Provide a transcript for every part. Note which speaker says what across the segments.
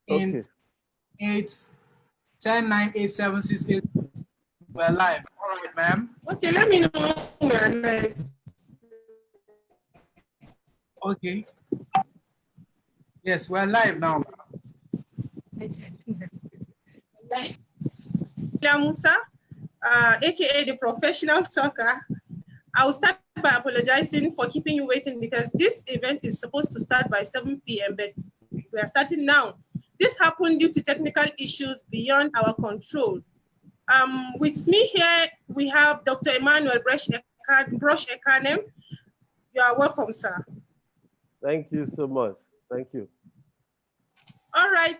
Speaker 1: in 8109876. We're live. All right, ma'am.
Speaker 2: Okay, let me know when we're live.
Speaker 1: Okay. Yes, we're live now.
Speaker 2: Musa, aka the professional talker. I will start by apologizing for keeping you waiting because this event is supposed to start by 7 p.m. but we are starting now. This happened due to technical issues beyond our control. With me here, we have Dr. Emmanuel Ekanem. You are welcome, sir.
Speaker 3: Thank you so much. Thank you.
Speaker 2: All right.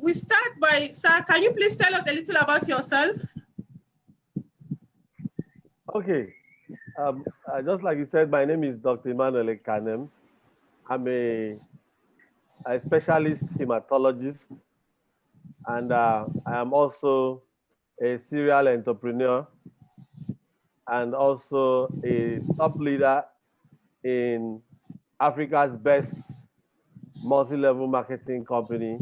Speaker 2: We start by, sir, can you please tell us a little about yourself?
Speaker 3: Okay. Just like you said, my name is Dr. Emmanuel Ekanem. I'm a specialist hematologist, and I am also a serial entrepreneur and also a top leader in Africa's best multi-level marketing company,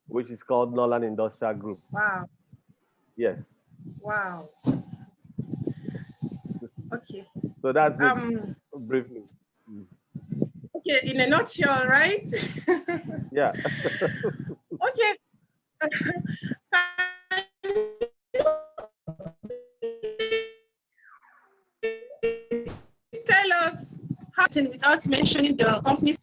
Speaker 3: which is called Norland Industrial Group.
Speaker 2: Wow.
Speaker 3: Yes.
Speaker 2: Wow. Okay.
Speaker 3: So that's it, briefly.
Speaker 2: Okay, in a nutshell, right?
Speaker 3: Yeah.
Speaker 2: Okay. Tell us how to, without mentioning the company's.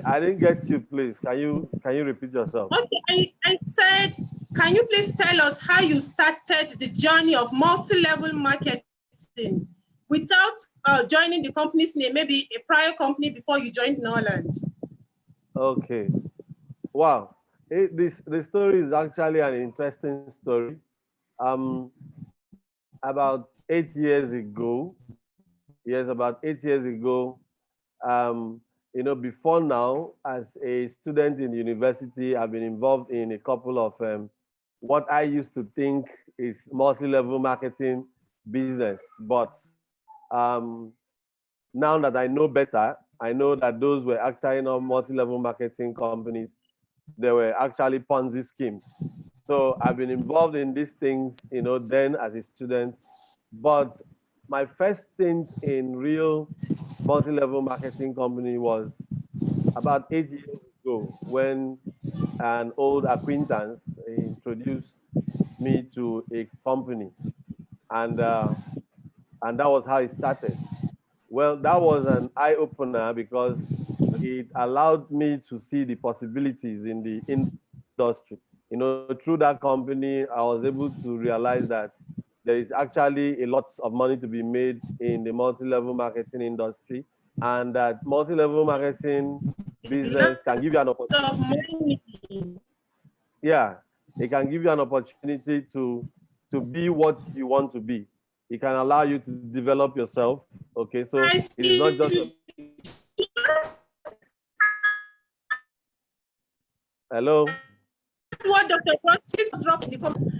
Speaker 3: I didn't get you, please. Can you repeat yourself?
Speaker 2: Okay, I said, can you please tell us how you started the journey of multi-level marketing without joining the company's name, maybe a prior company before you joined Norland?
Speaker 3: Okay. Wow. The story is actually an interesting story. About 8 years ago, before now, as a student in university, I've been involved in a couple of what I used to think is multi-level marketing business. But now that I know better, I know that those were actually not multi-level marketing companies. They were actually Ponzi schemes. So I've been involved in these things, then as a student. But my first stint in real multi-level marketing company was about 8 years ago when an old acquaintance introduced me to a company, and that was how it started. Well, that was an eye-opener because it allowed me to see the possibilities in the industry. Through that company, I was able to realize that there is actually a lot of money to be made in the multi-level marketing industry, and that multi-level marketing business can give you an opportunity. Yeah, it can give you an opportunity to be what you want to be. It can allow you to develop yourself. Okay, so it's not just. Hello.
Speaker 2: What Dr. Francis dropped in the comment.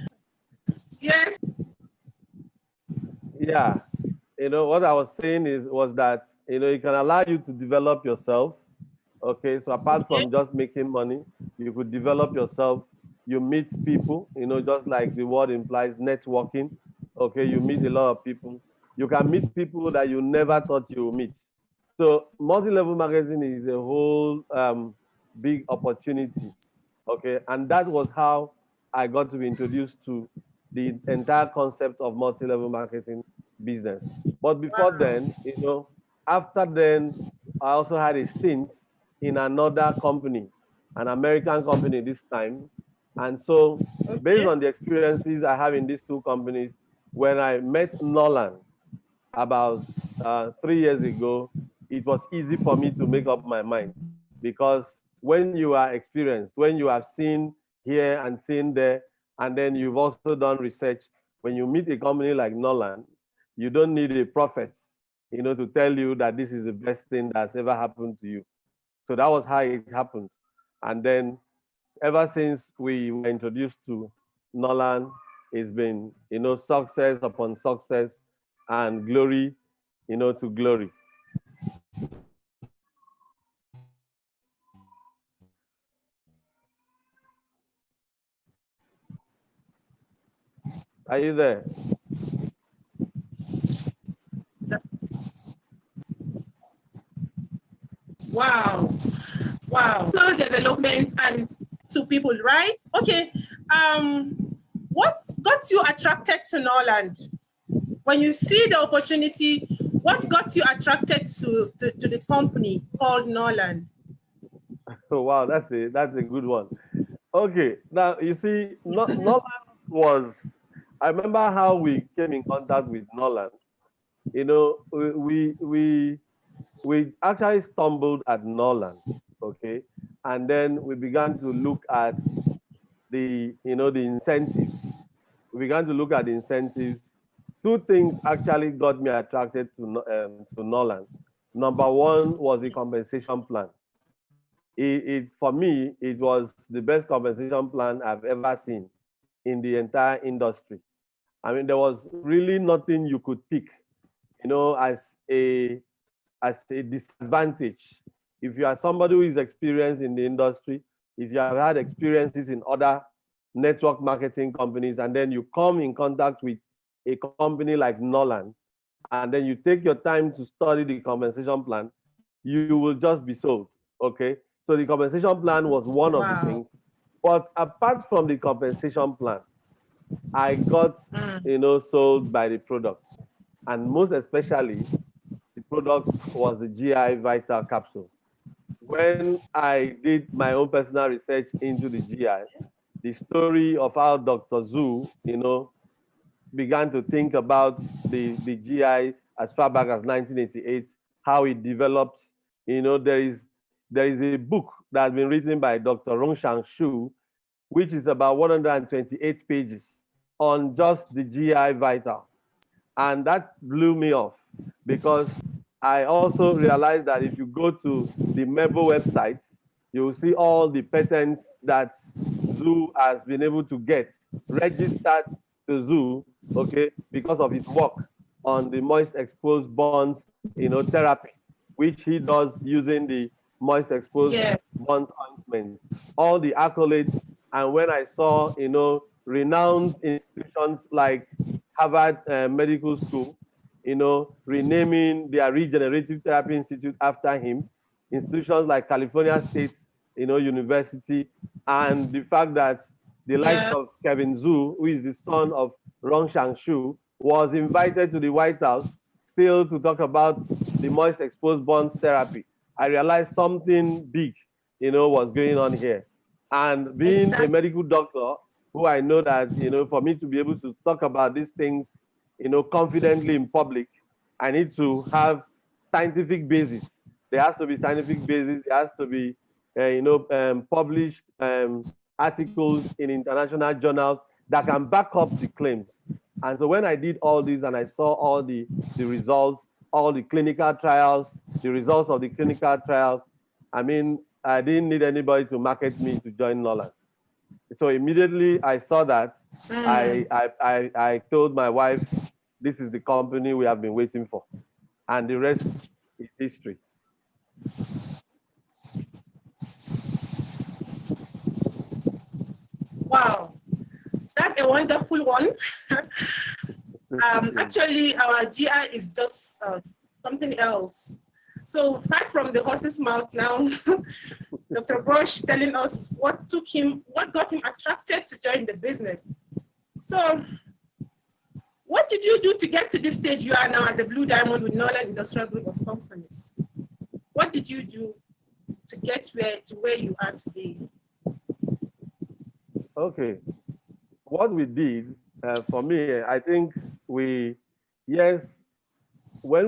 Speaker 2: Yes.
Speaker 3: Yeah, what I was saying was that it can allow you to develop yourself. Okay, so apart from just making money, you could develop yourself. You meet people, just like the word implies, networking. Okay, you meet a lot of people. You can meet people that you never thought you would meet. So multi-level marketing is a whole big opportunity. Okay, and that was how I got to be introduced to the entire concept of multi-level marketing business. But before then, after then, I also had a stint in another company, an American company this time. And so based on the experiences I have in these two companies, when I met Norland about 3 years ago, it was easy for me to make up my mind, because when you are experienced, when you have seen here and seen there, and then you've also done research, when you meet a company like Norland, you don't need a prophet, to tell you that this is the best thing that's ever happened to you. So that was how it happened. And then ever since we were introduced to Norland, it's been, success upon success and glory, to glory. Are you there?
Speaker 2: Wow. Wow. So development and to people, right? Okay. What got you attracted to Norland? When you see the opportunity, what got you attracted to the company called Norland?
Speaker 3: Oh, wow, that's a good one. Okay, now you see, Norland was. I remember how we came in contact with Norland. You know, we actually stumbled at Norland, okay, and then we began to look at the incentives. We began to look at the incentives. Two things actually got me attracted to Norland. Number one was the compensation plan. For me, it was the best compensation plan I've ever seen in the entire industry. I mean, there was really nothing you could pick, as a disadvantage. If you are somebody who is experienced in the industry, if you have had experiences in other network marketing companies, and then you come in contact with a company like Norland, and then you take your time to study the compensation plan, you will just be sold. Okay. So the compensation plan was one of the things. But apart from the compensation plan, I got, sold by the product. And most especially, the product was the GI Vital capsule. When I did my own personal research into the GI, the story of how Dr. Zhu, began to think about the GI as far back as 1988, how it developed. There is a book that has been written by Dr. Rongshan Shu, which is about 128 pages on just the GI Vital. And that blew me off because I also realized that if you go to the MEBO website, you will see all the patents that Zoo has been able to get registered to Zoo, okay, because of his work on the moist exposed bonds, therapy, which he does using the moist exposed bond ointment. All the accolades, and when I saw, renowned institutions like Harvard Medical School, renaming their Regenerative Therapy Institute after him, institutions like California State, University, and the fact that the likes of Kevin Zhu, who is the son of Rong Shangshu, was invited to the White House still to talk about the moist exposed bonds therapy. I realized something big, was going on here. And being a medical doctor, who I know that, for me to be able to talk about these things, confidently in public, I need to have scientific basis. There has to be scientific basis. There has to be, published articles in international journals that can back up the claims. And so when I did all this and I saw all the results, all the clinical trials, the results of the clinical trials, I mean, I didn't need anybody to market me to join Norland. So immediately I saw that, I told my wife, this is the company we have been waiting for. And the rest is history.
Speaker 2: Wow, that's a wonderful one. Actually, our GI is just something else. So back from the horse's mouth now, Dr. Brosh telling us what got him attracted to join the business. So what did you do to get to this stage you are now as a Blue Diamond with Norland Industrial Group of Companies? What did you do to get where you are today?
Speaker 3: Okay. What we did, for me, I think when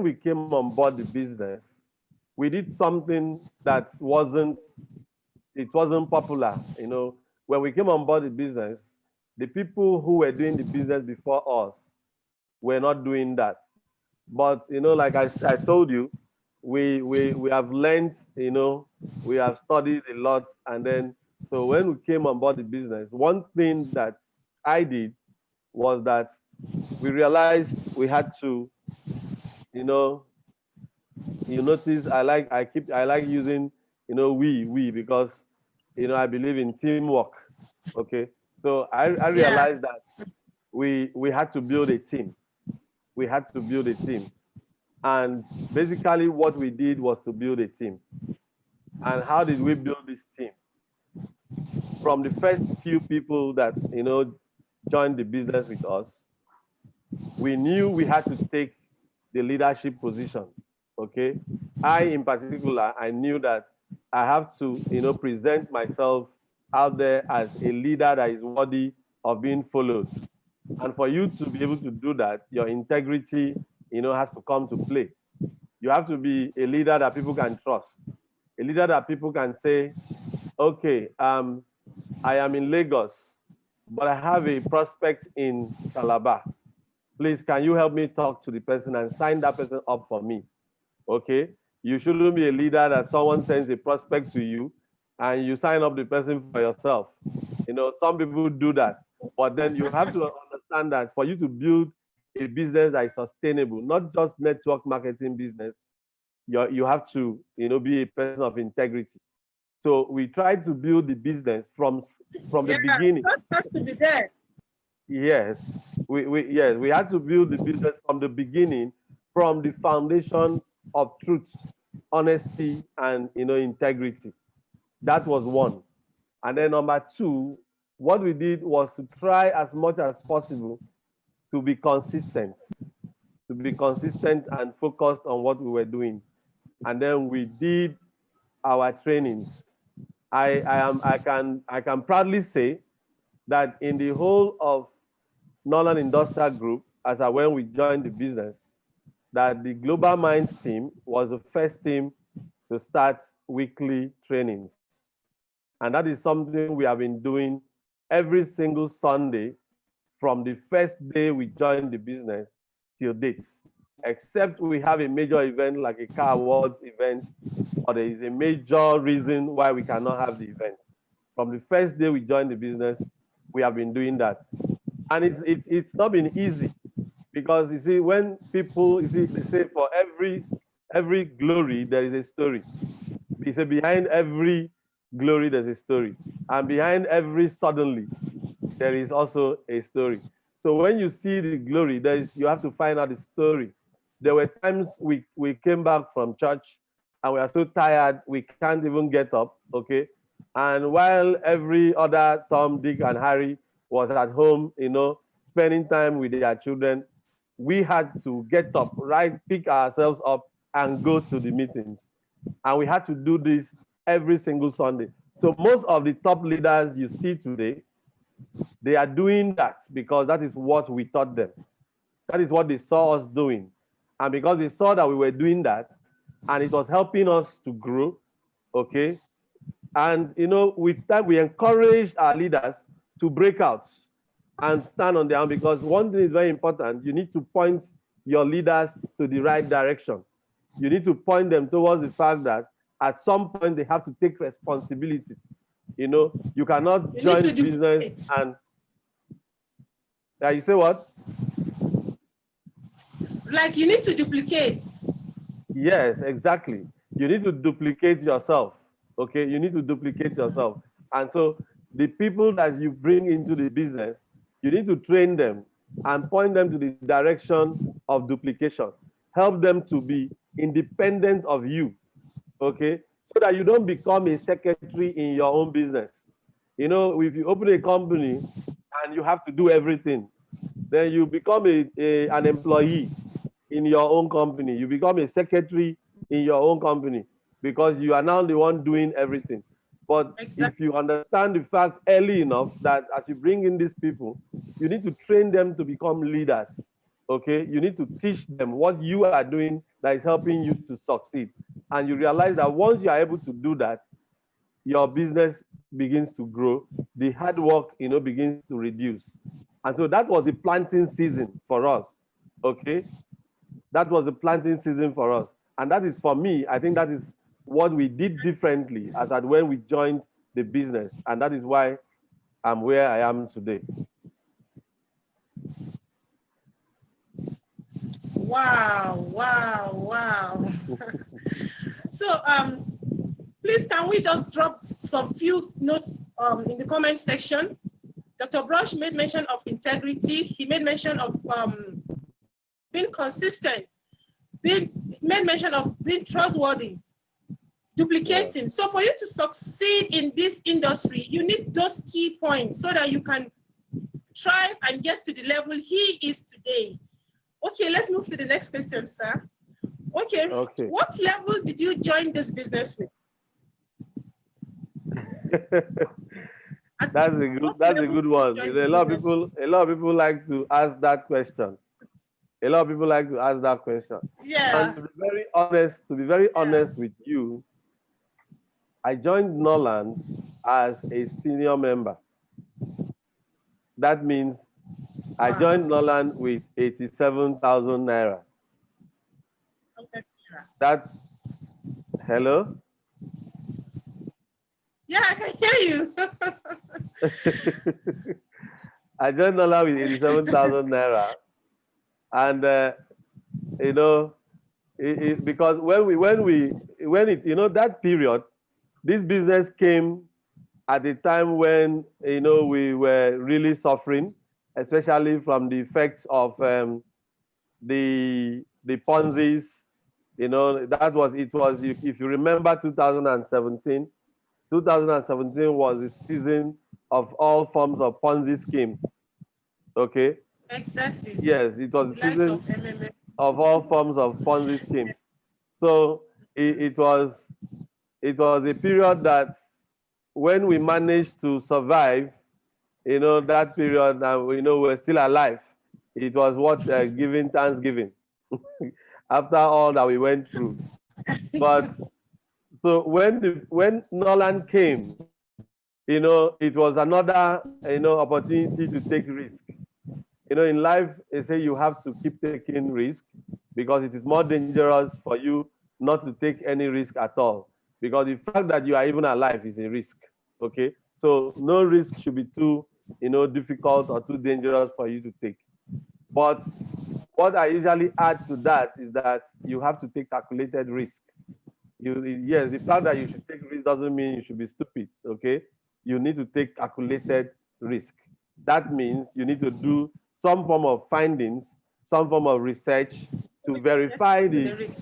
Speaker 3: we came on board the business, we did something that wasn't popular. When we came on board the business, the people who were doing the business before us were not doing that. But, like I told you, we have learned, we have studied a lot. And then, so when we came on board the business, one thing that I did was that we realized we had to, you notice I like using, we, because, I believe in teamwork. Okay. So I realized that we had to build a team. We had to build a team. And basically what we did was to build a team. And how did we build this team? From the first few people that, joined the business with us, we knew we had to take the leadership position, okay? I, in particular, I knew that I have to, present myself out there as a leader that is worthy of being followed. And for you to be able to do that, your integrity, has to come to play. You have to be a leader that people can trust, a leader that people can say, okay, I am in Lagos, but I have a prospect in Calabar. Please, can you help me talk to the person and sign that person up for me? Okay? You shouldn't be a leader that someone sends a prospect to you and you sign up the person for yourself. Some people do that, but then you have to understand that for you to build a business that is sustainable, not just network marketing business, you have to, be a person of integrity. So we tried to build the business from the beginning.
Speaker 2: Has to be there.
Speaker 3: Yes, we had to build the business from the beginning, from the foundation of truth, honesty, and integrity. That was one. And then number two, what we did was to try as much as possible to be consistent, and focused on what we were doing. And then we did our trainings. I can proudly say that in the whole of Norland Industrial Group, as when we joined the business, that the Global Minds team was the first team to start weekly trainings. And that is something we have been doing every single Sunday from the first day we joined the business till date, except we have a major event like a car awards event, or there is a major reason why we cannot have the event. From the first day we joined the business, we have been doing that. And it's not been easy, because you see, when people, they say for every glory, there is a story. They say behind every glory, there's a story. And behind every suddenly, there is also a story. So when you see the glory, you have to find out the story. There were times we came back from church and we are so tired, we can't even get up, okay? And while every other Tom, Dick, and Harry was at home, spending time with their children, we had to get up, right, pick ourselves up and go to the meetings. And we had to do this every single Sunday. So most of the top leaders you see today, they are doing that because that is what we taught them. That is what they saw us doing. And because they saw that we were doing that, and it was helping us to grow, okay? And, with that, we encouraged our leaders to break out and stand on their own, because one thing is very important. You need to point your leaders to the right direction. You need to point them towards the fact that at some point they have to take responsibilities. You cannot join business and... You say what?
Speaker 2: Like you need to duplicate.
Speaker 3: Yes, exactly. You need to duplicate yourself. Okay, you need to duplicate yourself. And so the people that you bring into the business, you need to train them and point them to the direction of duplication. Help them to be independent of you, okay? So that you don't become a secretary in your own business. If you open a company and you have to do everything, then you become an employee in your own company. You become a secretary in your own company because you are now the one doing everything. But if you understand the fact early enough that as you bring in these people, you need to train them to become leaders, okay? You need to teach them what you are doing that is helping you to succeed. And you realize that once you are able to do that, your business begins to grow, the hard work, begins to reduce. And so that was the planting season for us, okay? That was the planting season for us. And that is, for me, I think that is what we did differently as at when we joined the business. And that is why I'm where I am today.
Speaker 2: Wow, wow, wow. So please, can we just drop some few notes in the comment section Dr. Brush made mention of integrity. He made mention of being consistent. Made mention of being trustworthy, duplicating. So for you to succeed in this industry, you need those key points so that you can thrive and get to the level he is today. Okay, let's move to the next question, sir. Okay. What level did you join this business with?
Speaker 3: That's a good one. A lot of people like to ask that question.
Speaker 2: Yeah.
Speaker 3: And to be very honest with you, I joined Norland as a senior member. That means I joined Norland with 87,000 naira.
Speaker 2: Okay.
Speaker 3: That's hello?
Speaker 2: Yeah, I can hear you.
Speaker 3: I joined Norland with 87,000 naira. And you know, because that period, this business came at a time when we were really suffering, especially from the effects of the Ponzi's. If you remember 2017 was the season of all forms of Ponzi schemes. Okay.
Speaker 2: Exactly.
Speaker 3: Yes, it was the season of all forms of Ponzi schemes. So it was a period that when we managed to survive, that period, we're still alive. It was what giving Thanksgiving after all that we went through. But so when Norland came, it was another opportunity to take risk. In life, they say you have to keep taking risk because it is more dangerous for you not to take any risk at all. Because the fact that you are even alive is a risk. Okay, so no risk should be too difficult or too dangerous for you to take. But what I usually add to that is that you have to take calculated risk. Yes, the fact that you should take risk doesn't mean you should be stupid. Okay, you need to take calculated risk. That means you need to do some form of findings, some form of research to verify the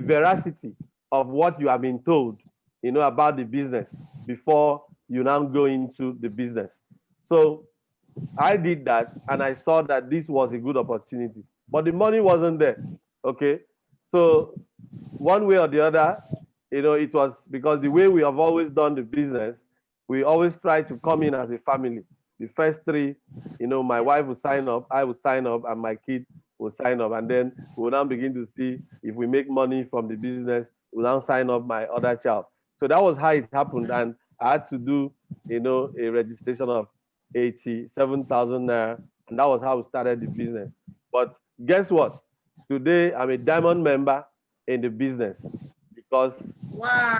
Speaker 3: veracity of what you have been told, about the business before you now go into the business. So I did that and I saw that this was a good opportunity, but the money wasn't there. Okay. So one way or the other, it was because the way we have always done the business, we always try to come in as a family. The first three, my wife will sign up, I will sign up, and my kid will sign up. And then we'll now begin to see if we make money from the business, we'll now sign up my other child. So that was how it happened. And I had to do, a registration of 87,000 naira. And that was how we started the business. But guess what? Today, I'm a diamond member in the business because,
Speaker 2: wow.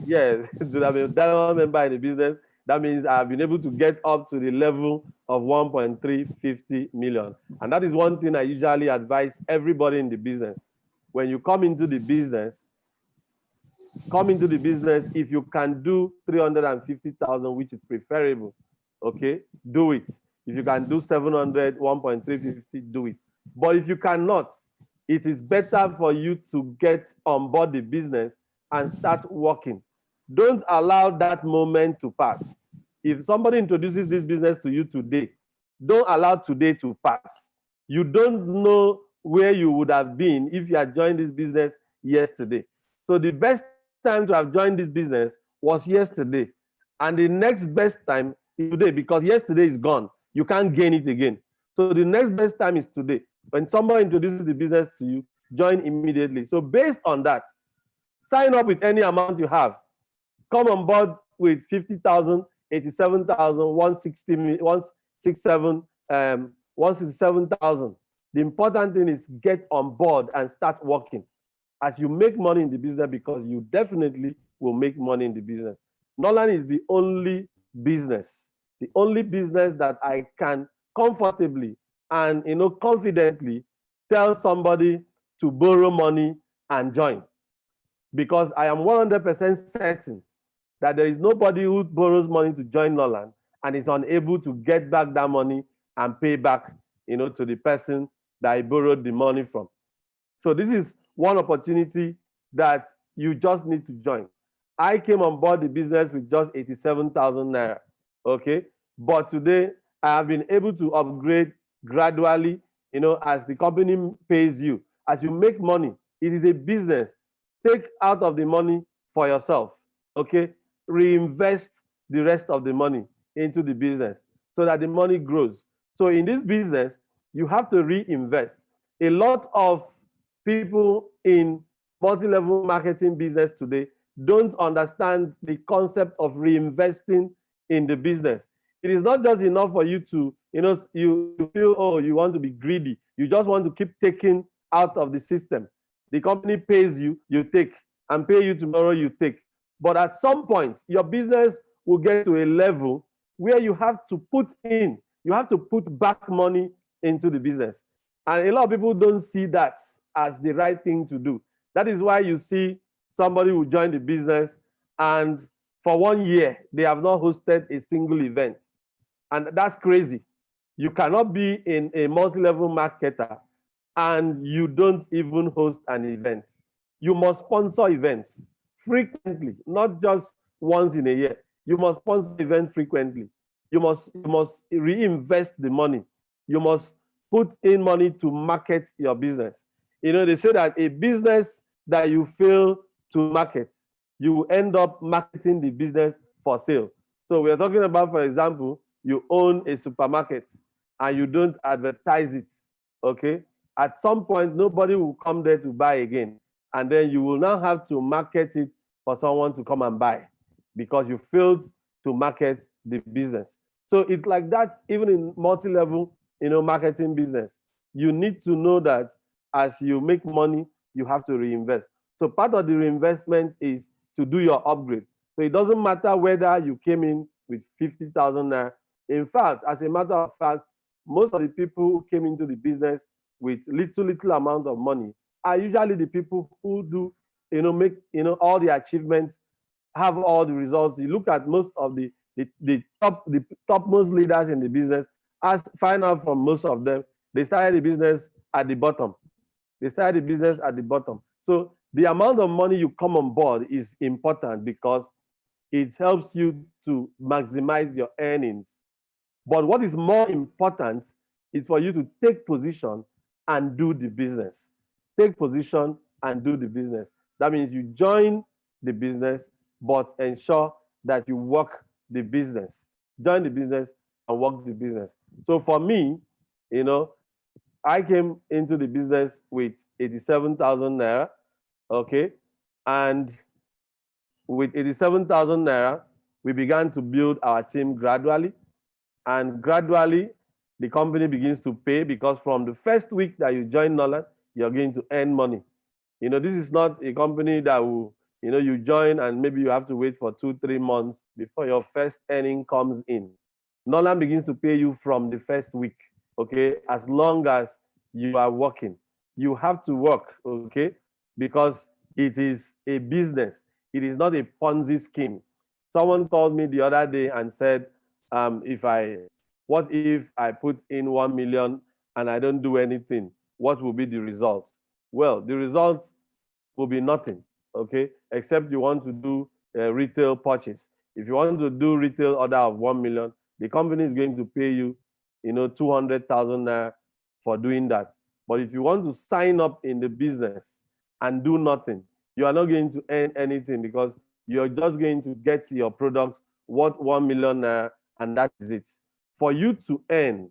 Speaker 3: Yes, to have a diamond member in the business, that means I've been able to get up to the level of 1.350 million. And that is one thing I usually advise everybody in the business. When you come into the business, if you can do 350,000, which is preferable, okay, do it. If you can do 700, 1.350, do it. But if you cannot, it is better for you to get on board the business and start working. Don't allow that moment to pass. If somebody introduces this business to you today, don't allow today to pass. You don't know where you would have been if you had joined this business yesterday. So the best time to have joined this business was yesterday. And the next best time is today, because yesterday is gone. You can't gain it again. So the next best time is today. When somebody introduces the business to you, join immediately. So based on that, sign up with any amount you have. Come on board with 50,000, 87,000, 167,000. The important thing is get on board and start working as you make money in the business, because you definitely will make money in the business. Norland is the only business that I can comfortably and confidently tell somebody to borrow money and join, because I am 100% certain that there is nobody who borrows money to join Norland and is unable to get back that money and pay back, to the person that he borrowed the money from. So this is one opportunity that you just need to join. I came on board the business with just 87,000 naira, okay? But today, I have been able to upgrade gradually, as the company pays you. As you make money, it is a business. Take out of the money for yourself, okay? Reinvest the rest of the money into the business so that the money grows. So in this business, you have to reinvest. A lot of people in multi-level marketing business today don't understand the concept of reinvesting in the business. It is not just enough for you to, you feel, oh, you want to be greedy. You just want to keep taking out of the system. The company pays you, you take, and pay you tomorrow, you take. But at some point, your business will get to a level where you have to put back money into the business. And a lot of people don't see that as the right thing to do. That is why you see somebody who join the business and for 1 year, they have not hosted a single event. And that's crazy. You cannot be in a multi-level marketer and you don't even host an event. You must sponsor events frequently, not just once in a year. You must sponsor events frequently. You must reinvest the money. You must put in money to market your business. They say that a business that you fail to market, you will end up marketing the business for sale. So we're talking about, for example, you own a supermarket and you don't advertise it, okay? At some point, nobody will come there to buy again. And then you will now have to market it for someone to come and buy because you failed to market the business. So it's like that even in multi-level, marketing business. You need to know that as you make money, you have to reinvest. So part of the reinvestment is to do your upgrade. So it doesn't matter whether you came in with 50,000 naira. In fact, as a matter of fact, most of the people who came into the business with little amount of money are usually the people who do, make, all the achievements, have all the results. You look at most of the topmost leaders in the business, as find out from most of them, they started the business at the bottom. They started the business at the bottom. So the amount of money you come on board is important because it helps you to maximize your earnings. But what is more important is for you to take position and do the business. Take position and do the business. That means you join the business, but ensure that you work the business. Join the business and work the business. So for me, I came into the business with 87,000 naira, okay? And with 87,000 naira, we began to build our team gradually. And gradually, the company begins to pay because from the first week that you join Norland, you're going to earn money. This is not a company that will, you join and maybe you have to wait for 2-3 months before your first earning comes in. Norland begins to pay you from the first week, okay? As long as you are working. You have to work, okay? Because it is a business. It is not a Ponzi scheme. Someone called me the other day and said, what if I put in 1 million and I don't do anything? What will be the result? Well, the result will be nothing, okay? Except you want to do a retail purchase. If you want to do retail order of 1 million, the company is going to pay you, 200,000 naira for doing that. But if you want to sign up in the business and do nothing, you are not going to earn anything because you're just going to get your products worth 1 million naira and that is it. For you to earn,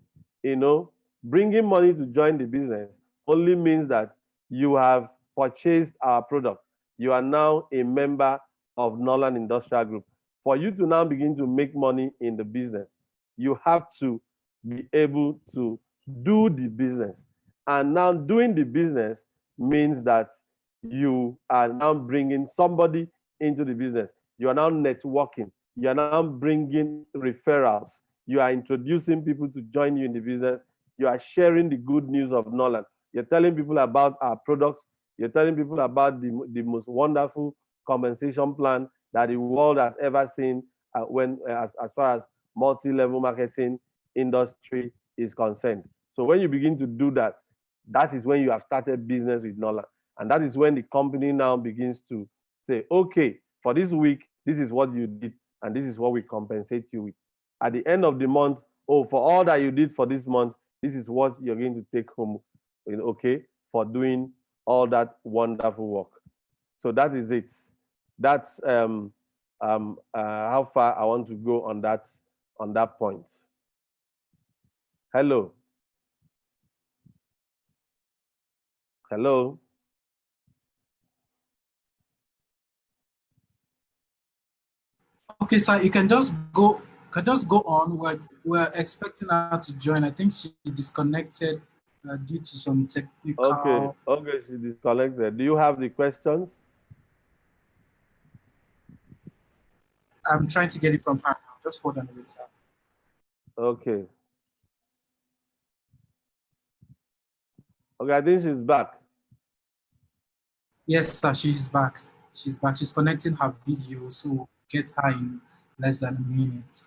Speaker 3: bringing money to join the business only means that you have purchased our product. You are now a member of Norland Industrial Group. For you to now begin to make money in the business, you have to be able to do the business. And now doing the business means that you are now bringing somebody into the business. You are now networking. You are now bringing referrals. You are introducing people to join you in the business. You are sharing the good news of Norland. You're telling people about our products. You're telling people about the most wonderful compensation plan that the world has ever seen as far as multi-level marketing industry is concerned. So when you begin to do that, that is when you have started business with Norland. And that is when the company now begins to say, okay, for this week, this is what you did, and this is what we compensate you with. At the end of the month, oh, for all that you did for this month, this is what you're going to take home, okay, for doing all that wonderful work. So that is it. That's how far I want to go on that point. Hello. Hello.
Speaker 1: Okay, sir, you can just go on. We're expecting her to join. I think she disconnected due to some technical.
Speaker 3: Okay, she disconnected. Do you have the questions?
Speaker 1: I'm trying to get it from her now. Just hold on a bit, sir.
Speaker 3: Okay. Okay, I think she's back.
Speaker 1: Yes, sir, she's back. She's back. She's connecting her video, so get her in less than a minute.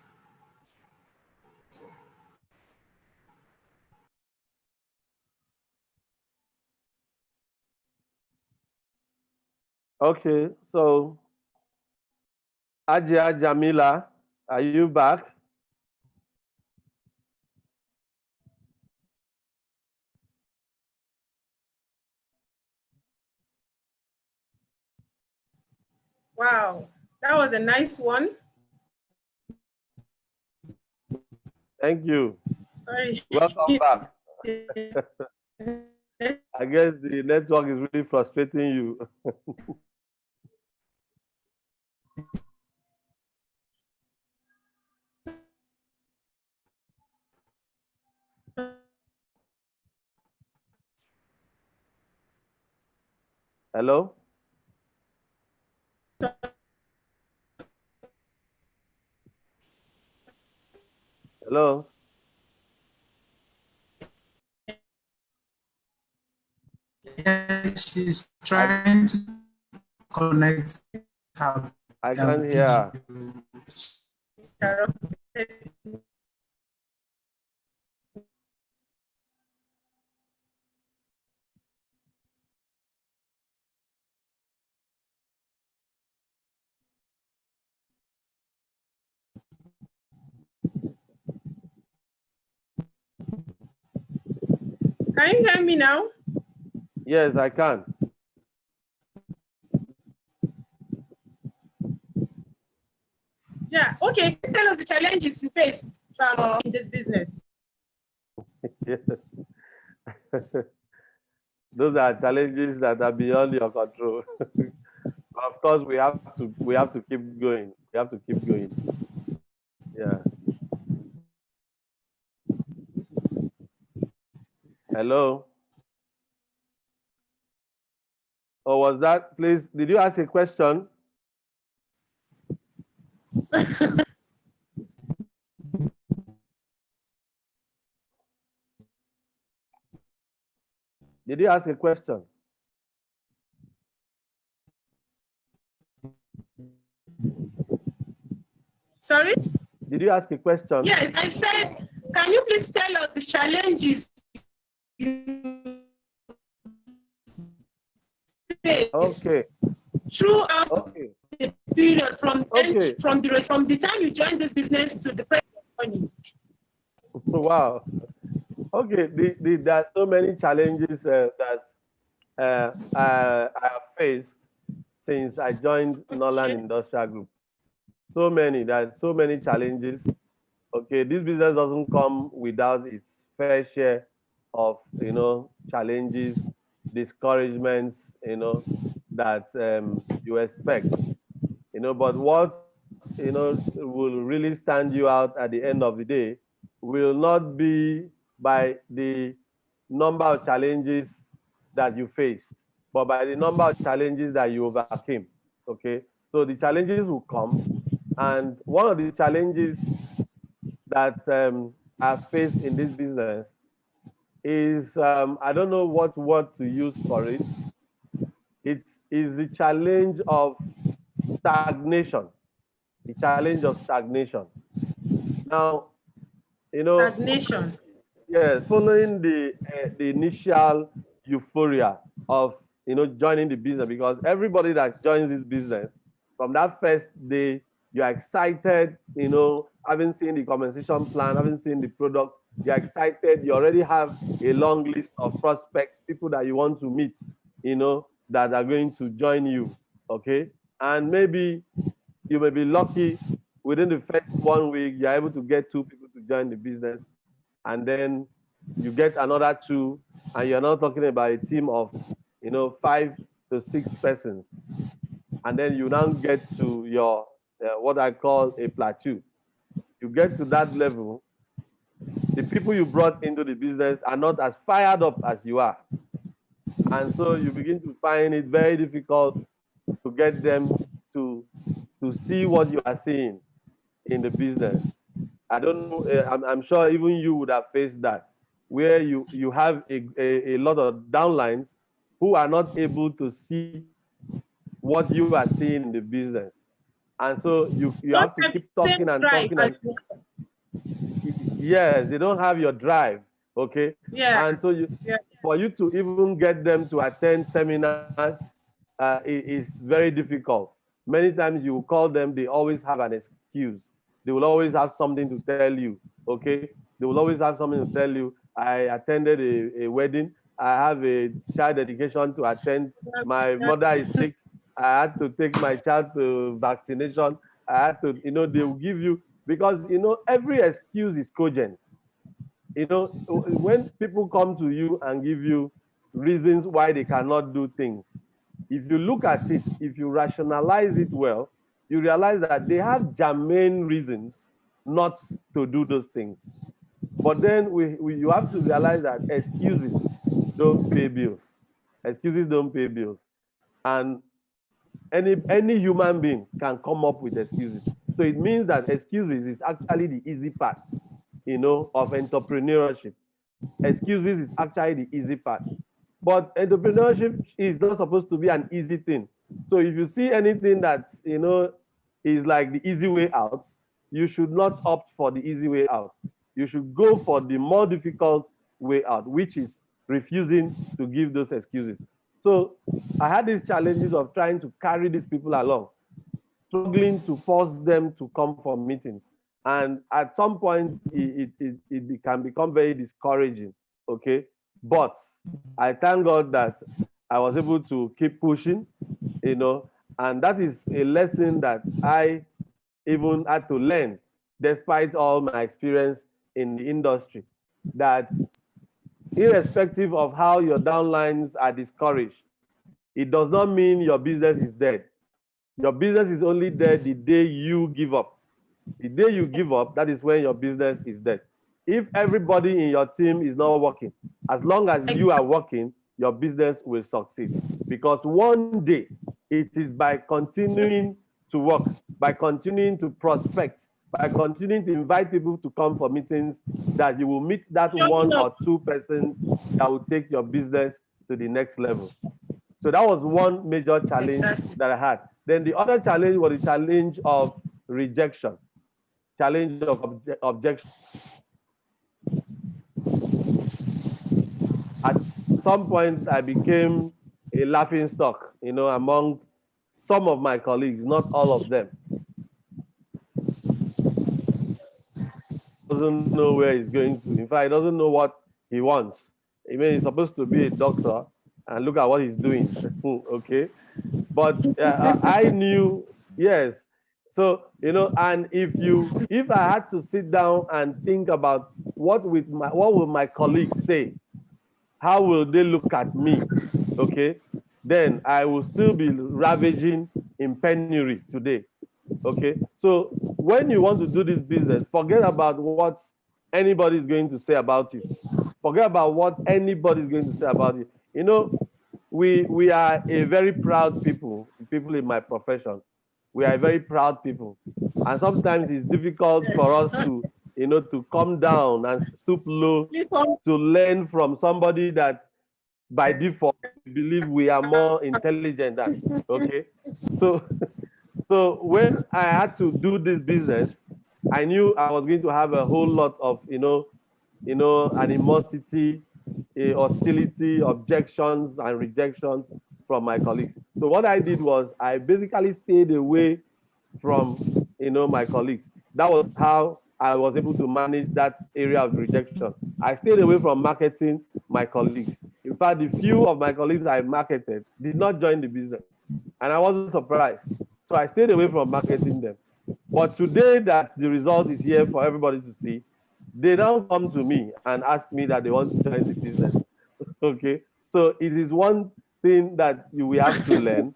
Speaker 3: Okay, so Ajia Jamila, are you back?
Speaker 2: Wow, that was a nice one.
Speaker 3: Thank you.
Speaker 2: Sorry.
Speaker 3: Welcome back. I guess the network is really frustrating you. Hello? Hello?
Speaker 1: Yes, she's trying to connect her.
Speaker 3: I can't hear.
Speaker 2: Can you hear me now?
Speaker 3: Yes, I can.
Speaker 2: Yeah, okay. Tell us the challenges you faced in this business.
Speaker 3: Yes. Those are challenges that are beyond your control. Of course, we have to keep going. We have to keep going. Yeah. Hello. Or was that, please, did you ask a question? Did you ask a question?
Speaker 2: Sorry?
Speaker 3: Did you ask a question?
Speaker 2: Yes, I said, can you please tell us the challenges you face
Speaker 3: Okay.
Speaker 2: throughout
Speaker 3: Okay.
Speaker 2: the period from
Speaker 3: Okay.
Speaker 2: from the time you joined this business to the present?
Speaker 3: Wow. Okay. There are so many challenges that I have faced since I joined Norland Industrial Group. So many. There are so many challenges. Okay, this business doesn't come without its fair share of challenges, discouragements, that you expect. But what will really stand you out at the end of the day will not be by the number of challenges that you faced, but by the number of challenges that you overcame. Okay, so the challenges will come, and one of the challenges that I faced in this business is I don't know what word to use for it. It is the challenge of stagnation. The challenge of stagnation. Now, you know,
Speaker 2: Stagnation.
Speaker 3: yes, following the initial euphoria of, you know, joining the business, because everybody that joins this business from that first day, you're excited, you know, having seen the compensation plan, having seen the product, you're excited. You already have a long list of prospects, people that you want to meet, you know, that are going to join you. Okay, and maybe you may be lucky within the first 1 week, you're able to get 2 people to join the business, and then you get another 2, and you're not talking about a team of, you know, 5 to 6 persons, and then you now get to your what I call a plateau. You get to that level, the people you brought into the business are not as fired up as you are, and so you begin to find it very difficult to get them to see what you are seeing in the business. I don't know. I'm sure even you would have faced that, where you have a lot of downlines who are not able to see what you are seeing in the business, and so you
Speaker 2: Don't
Speaker 3: have to
Speaker 2: have the
Speaker 3: keep
Speaker 2: same
Speaker 3: talking and
Speaker 2: drive
Speaker 3: talking
Speaker 2: as
Speaker 3: and yes, they don't have your drive. Okay,
Speaker 2: yeah,
Speaker 3: and so
Speaker 2: yeah.
Speaker 3: for you to even get them to attend seminars is very difficult. Many times you call them, they always have an excuse. They will always have something to tell you. Okay, they will always have something to tell you. I attended a wedding. I have a child dedication to attend. My mother is sick. I had to take my child to vaccination. I had to, you know, they will give you, because, you know, every excuse is cogent. You know, when people come to you and give you reasons why they cannot do things, if you look at it, if you rationalize it well, you realize that they have germane reasons not to do those things. But then you have to realize that excuses don't pay bills. Excuses don't pay bills. And any human being can come up with excuses. So it means that excuses is actually the easy part, you know, of entrepreneurship. Excuses is actually the easy part. But entrepreneurship is not supposed to be an easy thing. So if you see anything that, you know, is like the easy way out, you should not opt for the easy way out. You should go for the more difficult way out, which is refusing to give those excuses. So I had these challenges of trying to carry these people along, struggling to force them to come for meetings. And at some point, it can become very discouraging, okay? But I thank God that I was able to keep pushing, you know, and that is a lesson that I even had to learn despite all my experience in the industry, that irrespective of how your downlines are discouraged, it does not mean your business is dead. Your business is only dead the day you give up. The day you give up, that is when your business is dead. If everybody in your team is not working, as long as you are working, your business will succeed. Because one day, it is by continuing to work, by continuing to prospect, by continuing to invite people to come for meetings, that you will meet that 1 or 2 persons that will take your business to the next level. So that was one major challenge that I had. Then the other challenge was the challenge of rejection, challenge of objection. At some point, I became a laughing stock, you know, among some of my colleagues, not all of them. Doesn't know where he's going to. In fact, he doesn't know what he wants. I mean, he's supposed to be a doctor, and look at what he's doing. Okay, but I knew, yes. So, you know, and if I had to sit down and think about what will my colleagues say, how will they look at me? Okay, then I will still be ravaging in penury today. Okay, so when you want to do this business, forget about what anybody is going to say about you. Forget about what anybody is going to say about you. You know, we are a very proud people in my profession. We are very proud people, and sometimes it's difficult for us to, you know, to come down and stoop low to learn from somebody that by default we believe we are more intelligent than. Okay, so so when I had to do this business, I knew I was going to have a whole lot of, animosity, hostility, objections, and rejections from my colleagues. So what I did was I basically stayed away from, my colleagues. That was how I was able to manage that area of rejection. I stayed away from marketing my colleagues. In fact, the few of my colleagues I marketed did not join the business, and I wasn't surprised. So I stayed away from marketing them. But today that the result is here for everybody to see, they now come to me and ask me that they want to join the business. Okay, so it is one thing that we have to learn.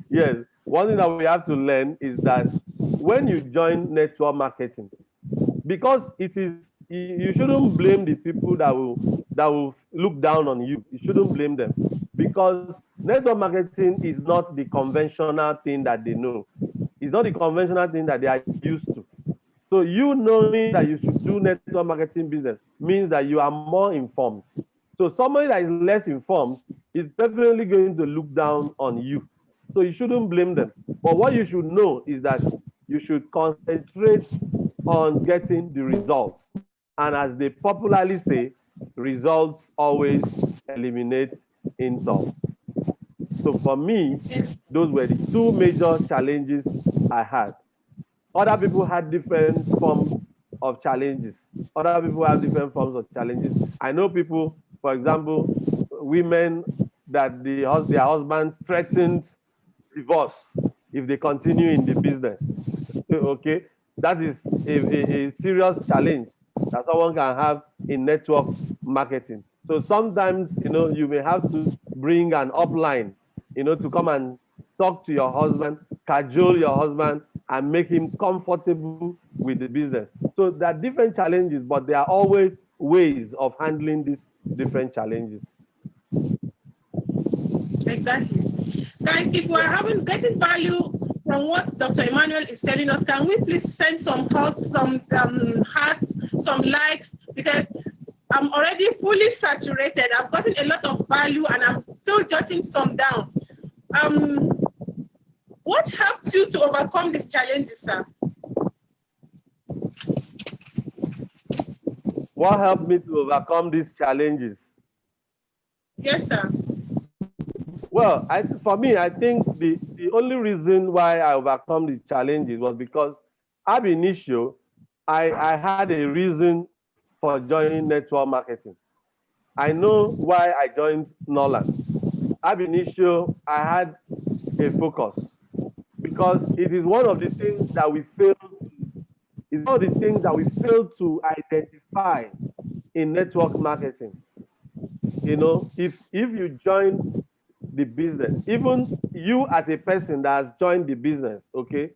Speaker 3: Yes, one thing that we have to learn is that when you join network marketing, because it is, you shouldn't blame the people that will look down on you. You shouldn't blame them, because network marketing is not the conventional thing that they know. It's not the conventional thing that they are used to. So you knowing that you should do network marketing business means that you are more informed. So somebody that is less informed is definitely going to look down on you. So you shouldn't blame them. But what you should know is that you should concentrate on getting the results. And as they popularly say, results always eliminate insults. So for me, those were the two major challenges I had. Other people had different forms of challenges. Other people have different forms of challenges. I know people, for example, women that their husbands threatened divorce if they continue in the business. Okay, that is a serious challenge that someone can have in network marketing. So sometimes, you may have to bring an upline, to come and talk to your husband, cajole your husband, and make him comfortable with the business. So there are different challenges, but there are always ways of handling these different challenges.
Speaker 2: Exactly. Guys, if we're getting value from what Dr. Emmanuel is telling us, can we please send some hearts, some hearts, some likes? Because I'm already fully saturated. I've gotten a lot of value and I'm still jotting some down. What helped you to overcome these challenges, sir?
Speaker 3: What helped me to overcome these challenges?
Speaker 2: Yes, sir.
Speaker 3: Well, for me, I think the only reason why I overcome the challenges was because ab initio, I had a reason for joining network marketing. I know why I joined Norland. Ab initio, I had a focus, because it is one of the things that we fail to identify in network marketing. If you join the business, even you as a person that has joined the business, okay,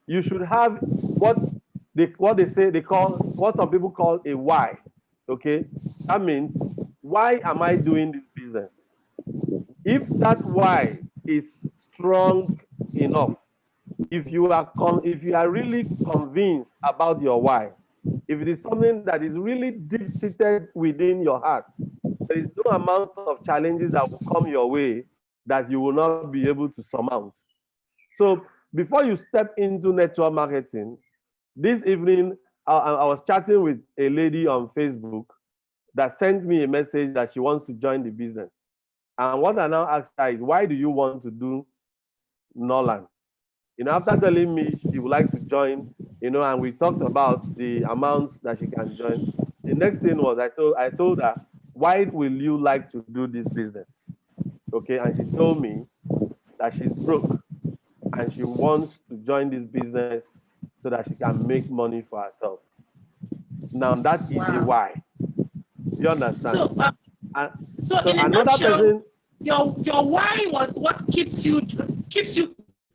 Speaker 3: you should have what some people call a why. Okay, that means, why am I doing this business? If that why is strong enough, if you are really convinced about your why, if it is something that is really deep-seated within your heart, there is no amount of challenges that will come your way that you will not be able to surmount. So before you step into network marketing, this evening, I was chatting with a lady on Facebook that sent me a message that she wants to join the business. And what I now asked her is, why do you want to do Norland? After telling me she would like to join, and we talked about the amounts that she can join, the next thing was I told her, why will you like to do this business? Okay, and she told me that she's broke and she wants to join this business so that she can make money for herself. Now that is the why. You understand?
Speaker 2: So in a nutshell, your why was what keeps you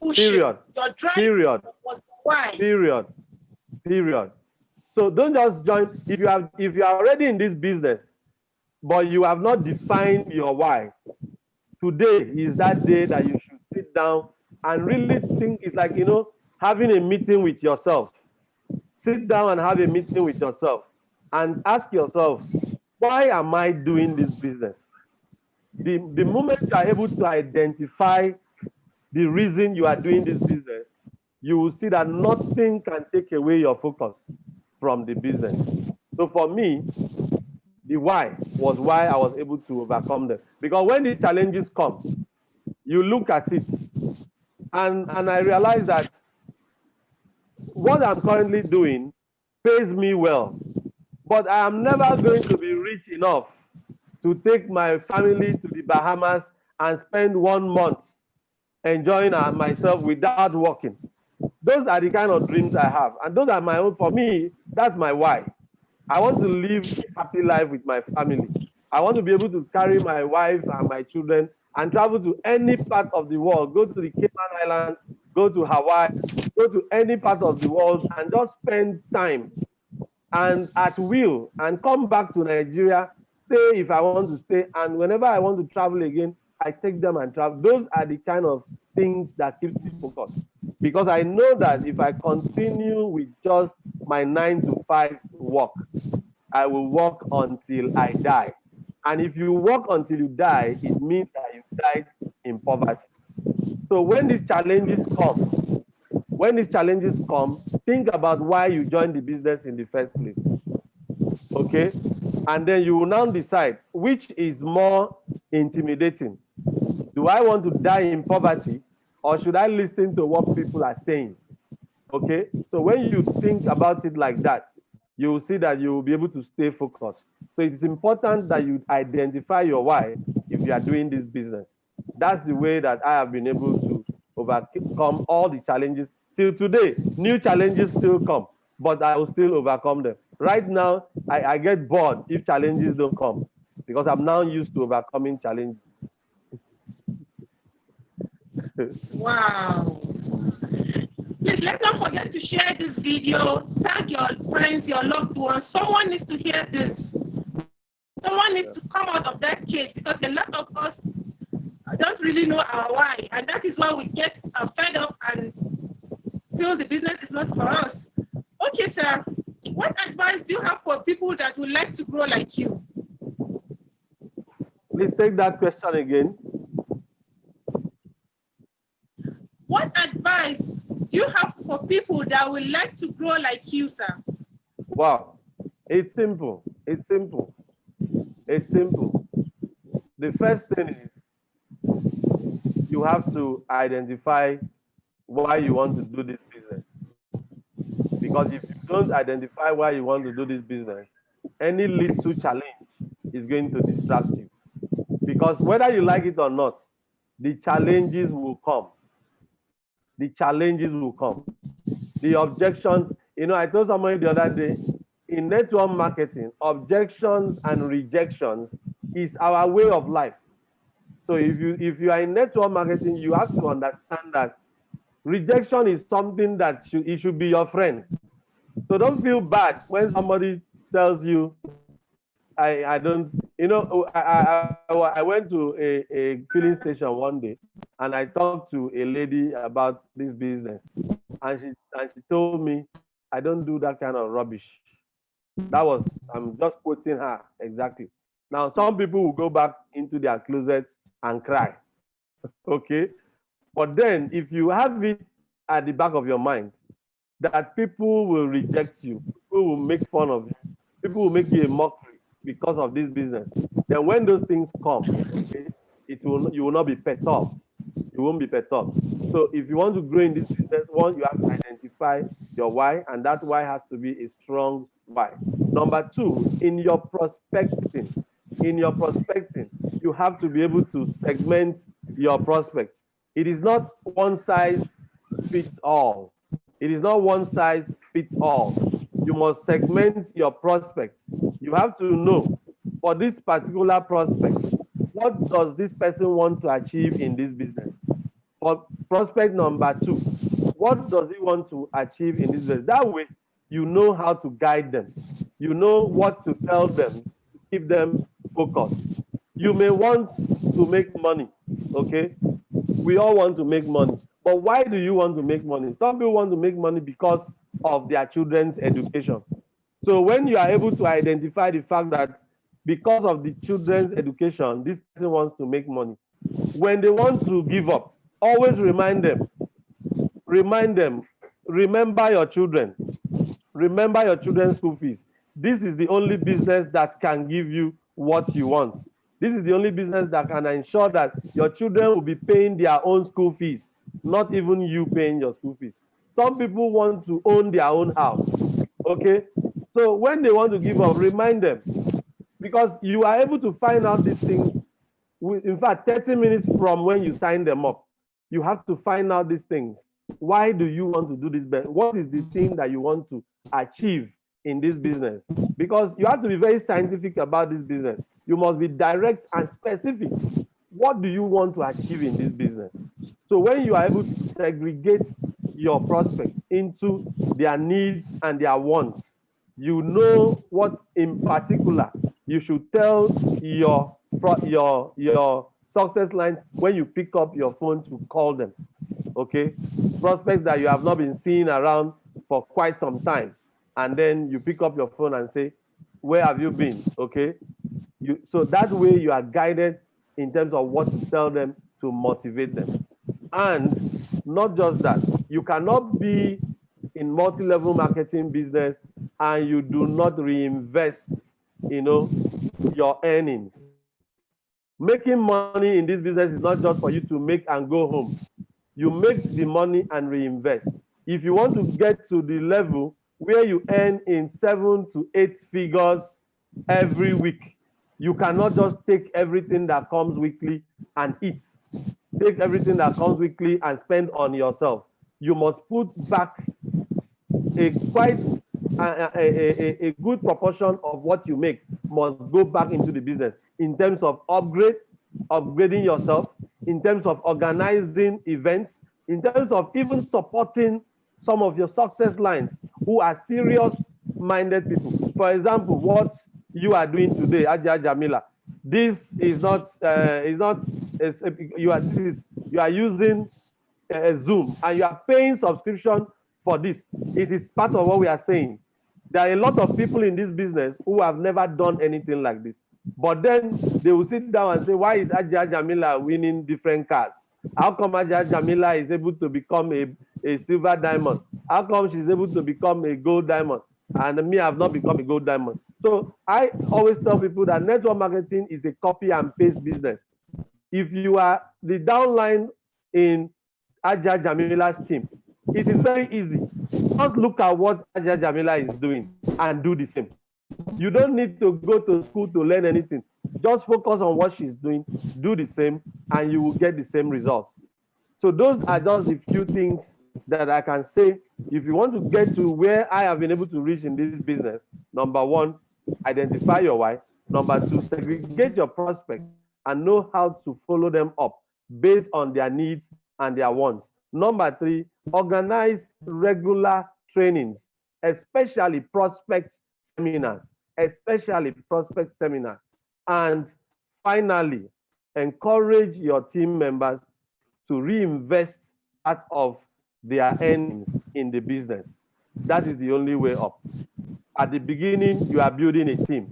Speaker 2: pushing.
Speaker 3: Period.
Speaker 2: Your drive
Speaker 3: Period.
Speaker 2: was why.
Speaker 3: Period. So don't just join if you are already in this business, but you have not defined your why. Today is that day that you should sit down and really think. It's like, having a meeting with yourself. Sit down and have a meeting with yourself and ask yourself, why am I doing this business? The moment you are able to identify the reason you are doing this business, you will see that nothing can take away your focus from the business. So for me, the why was why I was able to overcome them. Because when these challenges come, you look at it, and I realize that what I'm currently doing pays me well, but I am never going to be rich enough to take my family to the Bahamas and spend 1 month enjoying myself without working. Those are the kind of dreams I have, and those are my own. For me, that's my why. I want to live a happy life with my family. I want to be able to carry my wife and my children and travel to any part of the world, go to the Cayman Islands, go to Hawaii, go to any part of the world and just spend time and at will and come back to Nigeria, stay if I want to stay. And whenever I want to travel again, I take them and travel. Those are the kind of things that keeps me focused. Because I know that if I continue with just my 9 to 5 work, I will work until I die. And if you work until you die, it means that you died in poverty. So when these challenges come, think about why you joined the business in the first place. Okay? And then you will now decide which is more intimidating. Do I want to die in poverty, or should I listen to what people are saying? Okay? So when you think about it like that, you will see that you will be able to stay focused. So it's important that you identify your why if you are doing this business. That's the way that I have been able to overcome all the challenges. Till today, new challenges still come, but I will still overcome them. Right now, I get bored if challenges don't come, because I'm now used to overcoming challenges.
Speaker 2: Wow. Please, let's not forget to share this video. Tag your friends, your loved ones. Someone needs to hear this. Someone needs to come out of that cage, because a lot of us don't really know our why. And that is why we get fed up and feel the business is not for us. Okay, sir. What advice do you have for people that would like to grow like you?
Speaker 3: Please take that question again.
Speaker 2: What advice do you have for people that would like to grow like you, sir?
Speaker 3: Wow, it's simple. It's simple. It's simple. The first thing is you have to identify why you want to do this business. Because if you don't identify why you want to do this business, any little challenge is going to distract you. Because whether you like it or not, the challenges will come. The challenges will come. The objections, I told somebody the other day, in network marketing, objections and rejections is our way of life. So if you are in network marketing, you have to understand that rejection is something that it should be your friend. So don't feel bad when somebody tells you, I don't, I went to a filling station one day and I talked to a lady about this business, and she told me, I don't do that kind of rubbish. I'm just quoting her exactly. Now, some people will go back into their closets and cry, okay? But then if you have it at the back of your mind that people will reject you, people will make fun of you, people will make you a mockery because of this business, then when those things come, okay, you will not be perturbed. You won't be perturbed. So if you want to grow in this business, one, you have to identify your why, and that why has to be a strong why. Number two, in your prospecting, you have to be able to segment your prospects. It is not one size fits all. It is not one size fits all. You must segment your prospects. You have to know, for this particular prospect, what does this person want to achieve in this business? For prospect number two, what does he want to achieve in this business? That way, you know how to guide them. You know what to tell them to keep them focused. You may want to make money, okay? We all want to make money. But why do you want to make money? Some people want to make money because of their children's education. So when you are able to identify the fact that because of the children's education, this person wants to make money, when they want to give up, always remind them, remind them, remember your children. Remember your children's school fees. This is the only business that can give you what you want. This is the only business that can ensure that your children will be paying their own school fees, not even you paying your school fees. Some people want to own their own house, okay? So when they want to give up, remind them, because you are able to find out these things, in fact, 30 minutes from when you sign them up. You have to find out these things. Why do you want to do this? What is the thing that you want to achieve in this business? Because you have to be very scientific about this business. You must be direct and specific. What do you want to achieve in this business? So when you are able to segregate your prospects into their needs and their wants, you know what in particular you should tell your success lines when you pick up your phone to call them. Okay, prospects that you have not been seeing around for quite some time, and then you pick up your phone and say, where have you been? Okay, so that way you are guided in terms of what to tell them to motivate them. And not just that, you cannot be in multi-level marketing business and you do not reinvest, your earnings. Making money in this business is not just for you to make and go home. You make the money and reinvest. If you want to get to the level where you earn in 7 to 8 figures every week, you cannot just take everything that comes weekly and eat. Take everything that comes weekly and spend on yourself. You must put back a good proportion of what you make must go back into the business in terms of upgrading yourself, in terms of organizing events, in terms of even supporting some of your success lines who are serious-minded people. For example, what you are doing today, Ajia Jamila, this is not, you are using Zoom and you are paying subscription for this. It is part of what we are saying. There are a lot of people in this business who have never done anything like this. But then they will sit down and say, why is Ajia Jamila winning different cars? How come Ajia Jamila is able to become a silver diamond? How come she's able to become a gold diamond? And me, I have not become a gold diamond. So I always tell people that network marketing is a copy and paste business. If you are the downline in Ajia Jamila's team, it is very easy. Just look at what Ajia Jamila is doing and do the same. You don't need to go to school to learn anything. Just focus on what she's doing, do the same, and you will get the same results. So those are just a few things that I can say. If you want to get to where I have been able to reach in this business, number one, identify your why. Number two, segregate your prospects and know how to follow them up based on their needs and their wants. Number three, organize regular trainings, especially prospect seminars, And finally, encourage your team members to reinvest part of their earnings in the business. That is the only way up. At the beginning, you are building a team.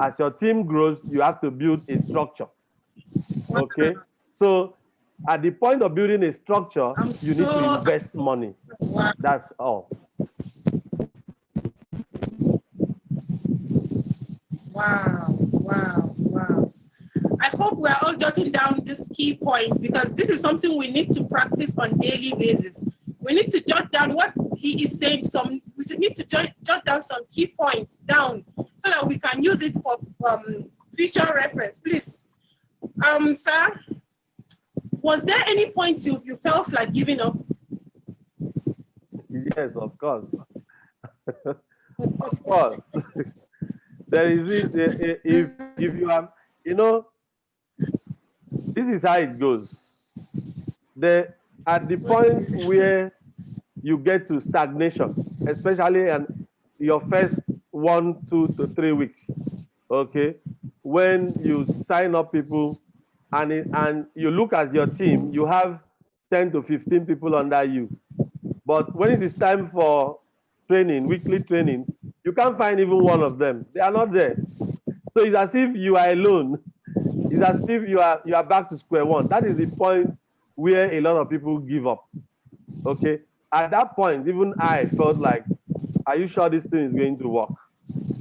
Speaker 3: As your team grows, you have to build a structure. Okay? So at the point of building a structure, you need to invest money. That's all.
Speaker 2: Wow. I hope we're all jotting down these key points because this is something we need to practice on a daily basis. We need to jot down what he is saying. We need to jot down some key points down so that we can use it for future reference. Please, sir, was there any point you felt like giving up?
Speaker 3: Yes, of course. Of course. There is if you have, this is how it goes. At the point where you get to stagnation, especially in your first 1, 2 to 3 weeks, okay, when you sign up people and you look at your team, you have 10 to 15 people under you. But when it is time for training, weekly training, you can't find even one of them. They are not there. So it's as if you are alone. It's as if you are back to square one. That is the point where a lot of people give up. Okay. At that point, even I felt like, are you sure this thing is going to work?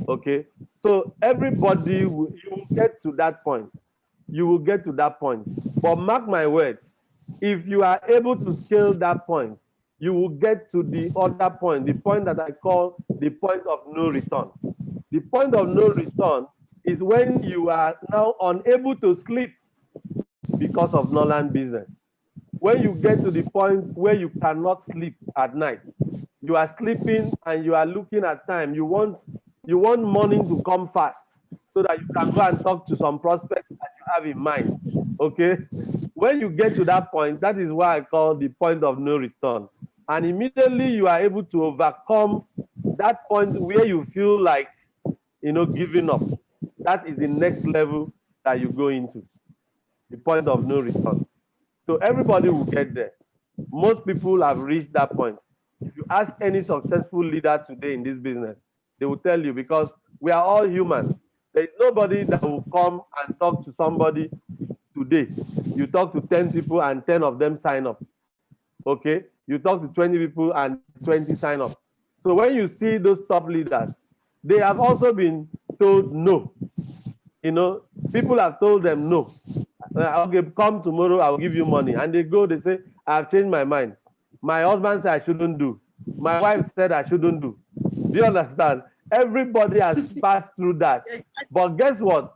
Speaker 3: Okay. So everybody, you will get to that point. You will get to that point. But mark my words, if you are able to scale that point, you will get to the other point, the point that I call the point of no return. The point of no return is when you are now unable to sleep because of Norland business. When you get to the point where you cannot sleep at night, you are sleeping and you are looking at time. You want morning to come fast so that you can go and talk to some prospects that you have in mind. Okay? When you get to that point, that is what I call the point of no return. And immediately you are able to overcome that point where you feel like, giving up. That is the next level that you go into, the point of no return. So everybody will get there. Most people have reached that point. If you ask any successful leader today in this business, they will tell you, because we are all human. There is nobody that will come and talk to somebody today. You talk to 10 people and 10 of them sign up. Okay? You talk to 20 people and 20 sign up. So when you see those top leaders, they have also been told no. People have told them no. Okay, come tomorrow, I'll give you money. And they go, they say, I've changed my mind. My husband said I shouldn't do. My wife said I shouldn't do. Do you understand? Everybody has passed through that. But guess what?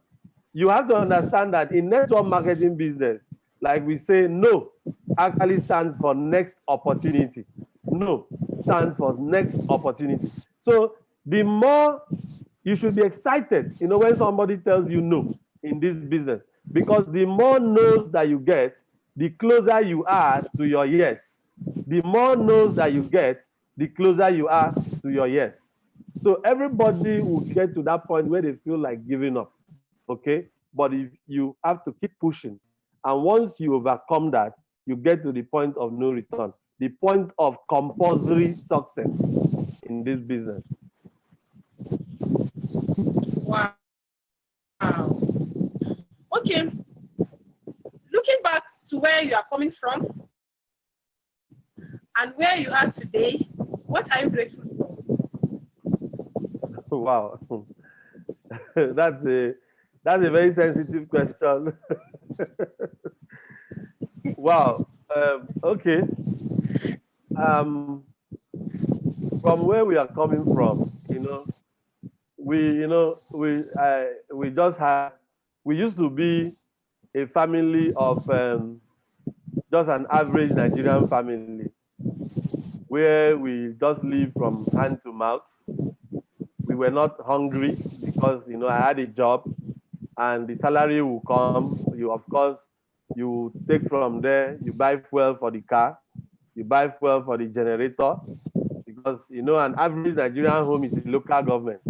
Speaker 3: You have to understand that in network marketing business, like we say, no actually stands for next opportunity. No stands for next opportunity. So the more you should be excited, when somebody tells you no in this business, because the more no's that you get, the closer you are to your yes. The more no's that you get, the closer you are to your yes. So everybody will get to that point where they feel like giving up, okay? But if you have to keep pushing, and once you overcome that, you get to the point of no return, the point of compulsory success in this business.
Speaker 2: Wow. Okay. Looking back to where you are coming from and where you are today, what are you grateful for?
Speaker 3: Wow. That's a very sensitive question. Wow. Okay. From where we are coming from, we used to be a family of just an average Nigerian family, where we just live from hand to mouth. We were not hungry because I had a job, and the salary will come. You take from there. You buy fuel for the car. You buy fuel for the generator, because an average Nigerian home is a local government.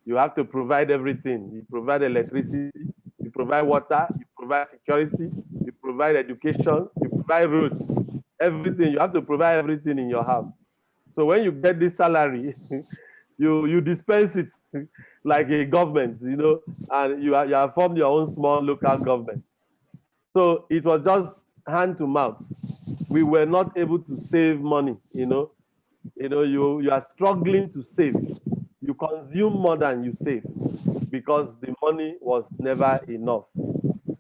Speaker 3: You have to provide everything. You provide electricity, you provide water, you provide security, you provide education, you provide roads, everything. You have to provide everything in your house. So when you get this salary, you dispense it like a government, and you have formed your own small local government. So it was just hand to mouth. We were not able to save money, you are struggling to save. You consume more than you save because the money was never enough.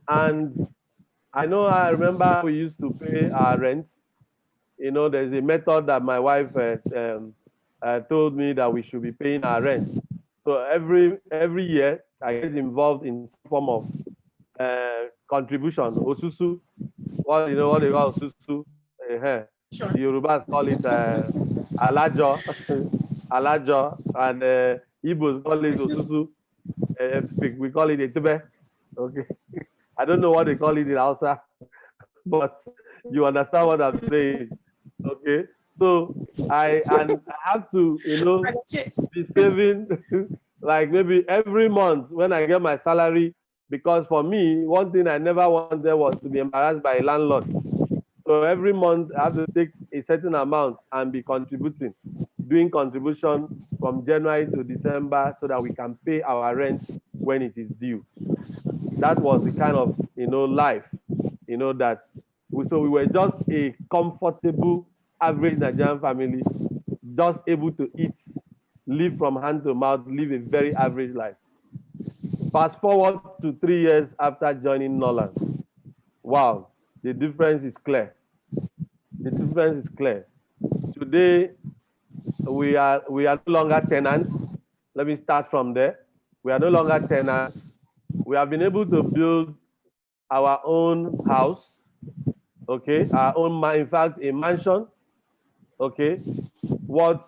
Speaker 3: And I remember we used to pay our rent. There's a method that my wife told me that we should be paying our rent. So every year I get involved in some form of contribution. Osusu, what they call Osusu.
Speaker 2: Sure.
Speaker 3: The Yorubas call it Alajo, Alajo, and Igbos call it Osusu. We call it Etube. Okay. I don't know what they call it in Hausa, but you understand what I'm saying. Okay. So I have to, be saving like maybe every month when I get my salary, because for me, one thing I never wanted was to be embarrassed by a landlord. So every month I have to take a certain amount and be contributing, doing contribution from January to December so that we can pay our rent when it is due. That was the kind of, life, so we were just a comfortable average Nigerian family, just able to eat, live from hand to mouth, live a very average life. Fast forward to 3 years after joining Norland. Wow, the difference is clear. The difference is clear. Today, we are no longer tenants. Let me start from there. We are no longer tenants. We have been able to build our own house, okay, our own, in fact, a mansion, okay, worth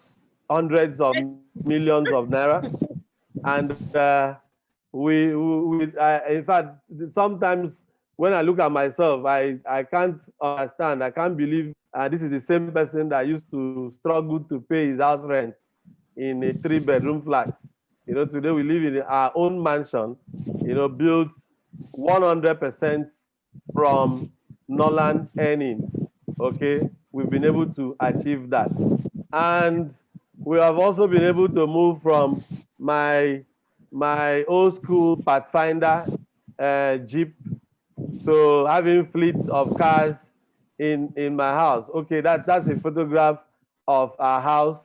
Speaker 3: hundreds of millions of naira. And in fact, sometimes when I look at myself, I can't understand, I can't believe this is the same person that used to struggle to pay his house rent in a 3-bedroom flat. You know, today we live in our own mansion, you know, built 100% from Norland earnings. Okay, we've been able to achieve that. And we have also been able to move from my old school Pathfinder Jeep to having fleets of cars in my house. Okay, that's a photograph of our house,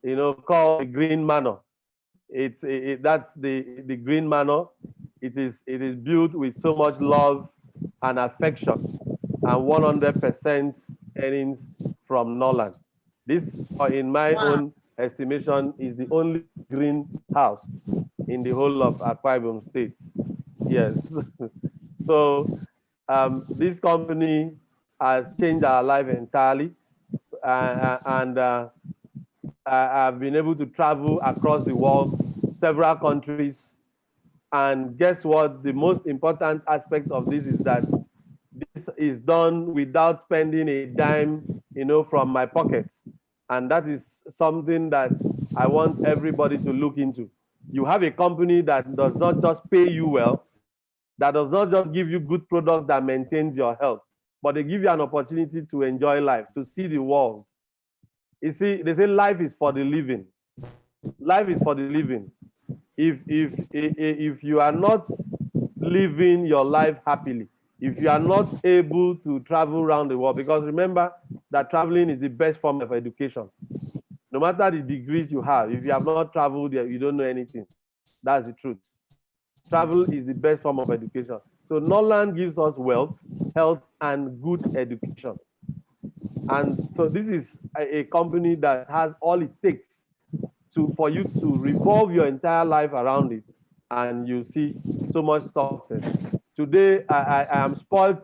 Speaker 3: you know, called the Green Manor. That's the Green Manor. It is built with so much love and affection, and 100% earnings from Norland. This, in my own estimation, is the only green house in the whole of Akwa Ibom State. Yes. So this company has changed our life entirely, and I've been able to travel across the world, several countries. And guess what? The most important aspect of this is that this is done without spending a dime, you know, from my pockets. And that is something that I want everybody to look into. You have a company that does not just pay you well, that does not just give you good product that maintains your health, but they give you an opportunity to enjoy life, to see the world. You see, they say life is for the living. Life is for the living. If you are not living your life happily, if you are not able to travel around the world, because remember that traveling is the best form of education. No matter the degrees you have, if you have not traveled, you don't know anything. That's the truth. Travel is the best form of education. So Norland gives us wealth, health, and good education. And so this is a company that has all it takes for you to revolve your entire life around it, and you see so much success. Today, I am spoiled,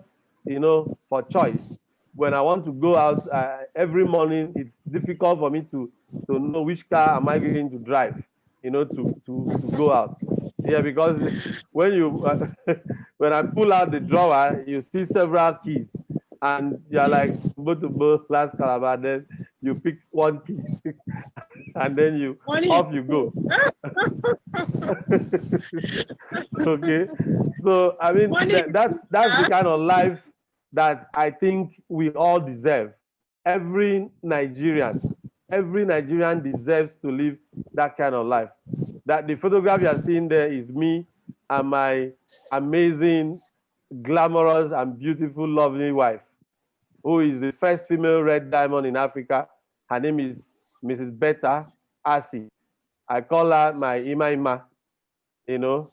Speaker 3: you know, for choice. When I want to go out every morning, it's difficult for me to know which car am I going to drive, you know, to go out. Yeah, because when you when I pull out the drawer, you see several keys, and you're like, go to both last calabar, then you pick one key, and then off you go. Okay, so I mean that's the kind of life that I think we all deserve. Every Nigerian deserves to live that kind of life. That the photograph you are seeing there is me and my amazing, glamorous, and beautiful, lovely wife, who is the first female red diamond in Africa. Her name is Mrs. Betta Asi. I call her my Ima Ima, you know.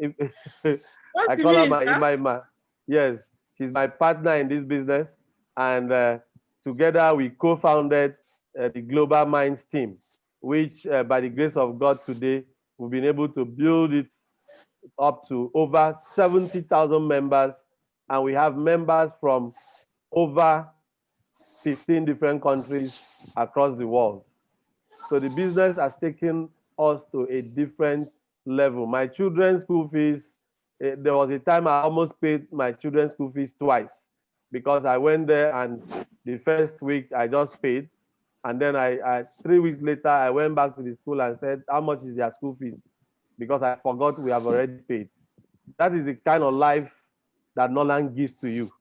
Speaker 3: I call her my Ima Ima. Yes, she's my partner in this business, and together we co-founded the Global Minds team, which by the grace of God today, we've been able to build it up to over 70,000 members, and we have members from over 15 different countries across the world. So the business has taken us to a different level. My children's school fees, there was a time I almost paid my children's school fees twice, because I went there and the first week I just paid. And then 3 weeks later, I went back to the school and said, how much is their school fees? Because I forgot we have already paid. That is the kind of life that Norland gives to you.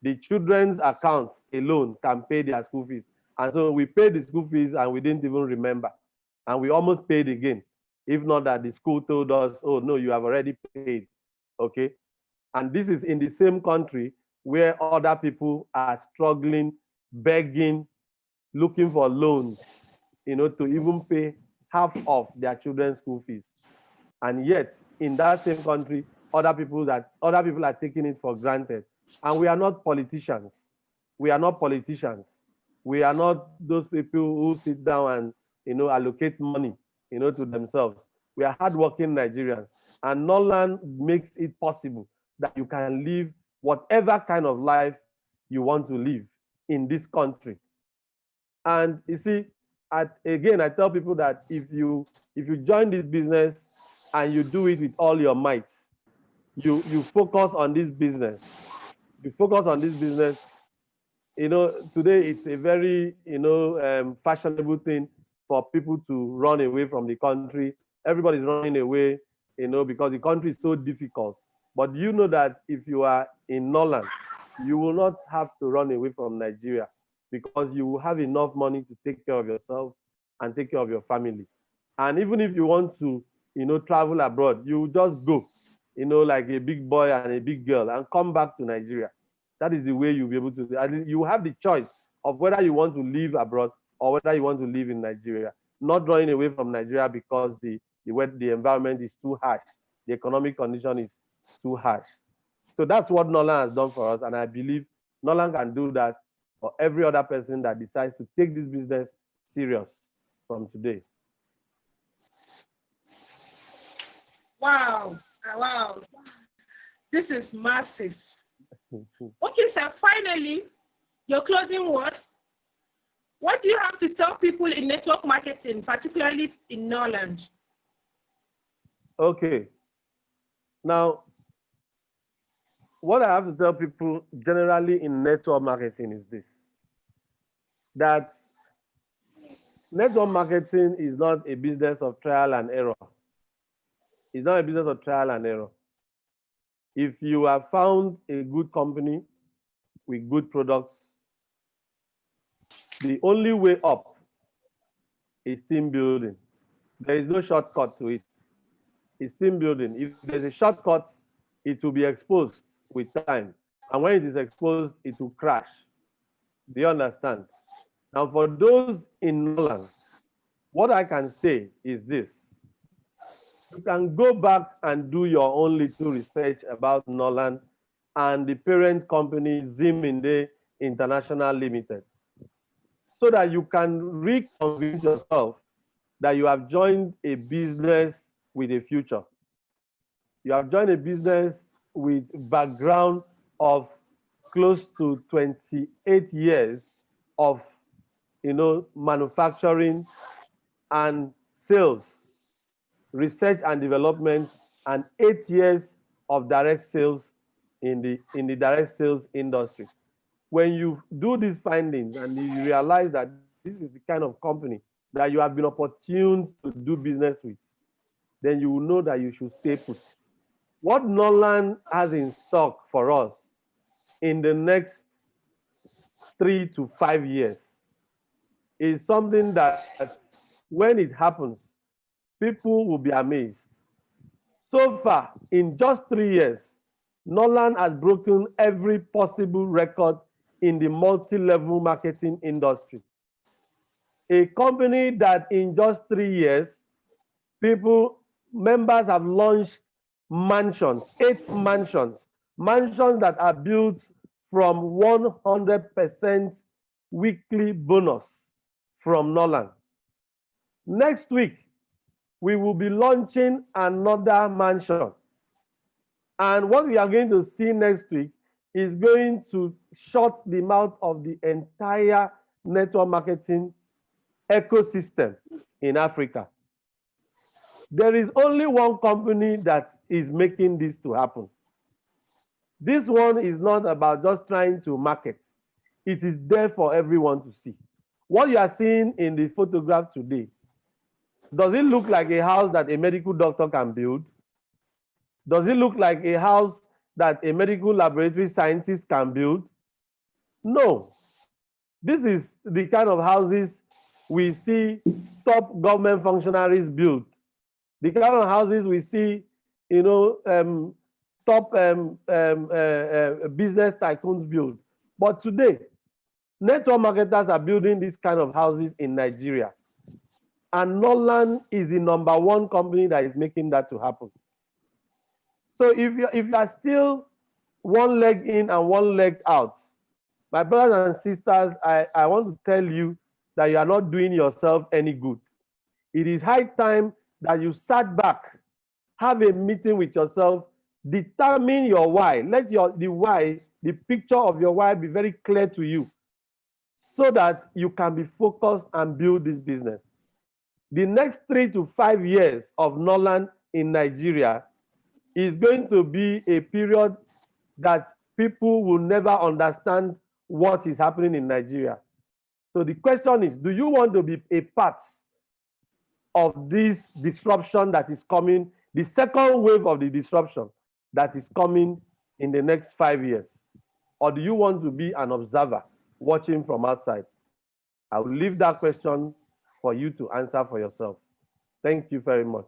Speaker 3: The children's accounts alone can pay their school fees. And so we paid the school fees and we didn't even remember. And we almost paid again. If not that the school told us, oh, no, you have already paid. Okay. And this is in the same country where other people are struggling, begging, looking for loans, to even pay half of their children's school fees. And yet, in that same country, other people are taking it for granted. And we are not politicians. We are not politicians. We are not those people who sit down and allocate money to themselves. We are hardworking Nigerians. And Norland makes it possible that you can live whatever kind of life you want to live in this country. And you see, again, I tell people that if you join this business and you do it with all your might, you focus on this business. You focus on this business. Today it's a very fashionable thing for people to run away from the country. Everybody's running away, because the country is so difficult. But you know that if you are in Norland, you will not have to run away from Nigeria, because you will have enough money to take care of yourself and take care of your family. And even if you want to, travel abroad, you just go, like a big boy and a big girl, and come back to Nigeria. That is the way you'll be able to. You have the choice of whether you want to live abroad or whether you want to live in Nigeria. Not running away from Nigeria because the environment is too harsh, the economic condition is too harsh. So that's what Norland has done for us, and I believe Norland can do that for every other person that decides to take this business serious from today.
Speaker 2: Wow, wow. This is massive. Okay, sir, finally, your closing word. What do you have to tell people in network marketing, particularly in Norland?
Speaker 3: Okay. Now, what I have to tell people generally in network marketing is this, that network marketing is not a business of trial and error. It's not a business of trial and error. If you have found a good company with good products, the only way up is team building. There is no shortcut to it. It's team building. If there's a shortcut, it will be exposed with time. And when it is exposed, it will crash. Do you understand? Now, for those in Norland, what I can say is this. You can go back and do your own little research about Norland and the parent company Ziminde International Limited, so that you can reconvince yourself that you have joined a business with a future. You have joined a business with background of close to 28 years of manufacturing and sales, research and development, and 8 years of direct sales in the direct sales industry. When you do these findings and you realize that this is the kind of company that you have been opportune to do business with, then you will know that you should stay put. What Norland has in stock for us in the next 3 to 5 years is something that when it happens, people will be amazed. So far, in just 3 years, Norland has broken every possible record in the multi-level marketing industry. A company that in just 3 years, members have launched mansions, 8 mansions that are built from 100% weekly bonus from Norland. Next week, we will be launching another mansion. And what we are going to see next week is going to shut the mouth of the entire network marketing ecosystem in Africa. There is only one company that is making this to happen. This one is not about just trying to market. It is there for everyone to see. What you are seeing in the photograph today, does it look like a house that a medical doctor can build? Does it look like a house that a medical laboratory scientist can build? No. This is the kind of houses we see top government functionaries build. The kind of houses we see, top business tycoons build. But today, Network marketers are building these kind of houses in Nigeria. And Norland is the #1 company that is making that to happen. So if you are still one leg in and one leg out, my brothers and sisters, I want to tell you that you are not doing yourself any good. It is high time that you sat back, have a meeting with yourself, determine your why. Let the why, the picture of your why be very clear to you so that you can be focused and build this business. The next 3 to 5 years of Norland in Nigeria is going to be a period that people will never understand what is happening in Nigeria. So the question is, do you want to be a part of this disruption that is coming, the second wave of the disruption that is coming in the next 5 years? Or do you want to be an observer watching from outside? I will leave that question for you to answer for yourself. Thank you very much.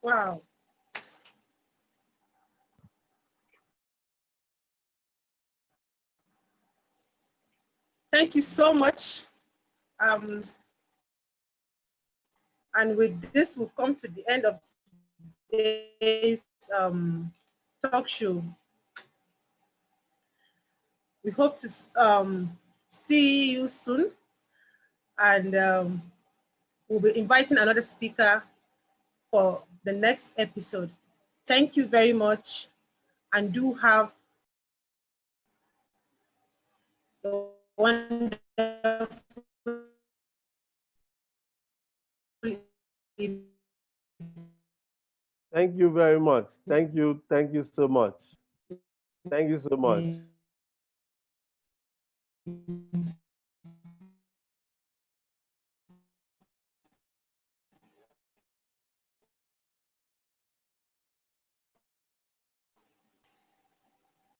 Speaker 2: Wow. Thank you so much. And with this, we've come to the end of today's talk show. We hope to see you soon, and we'll be inviting another speaker for the next episode. Thank you very much, and do have a wonderful evening.
Speaker 3: Thank you very much. Thank you. Thank you so much. Thank you so much.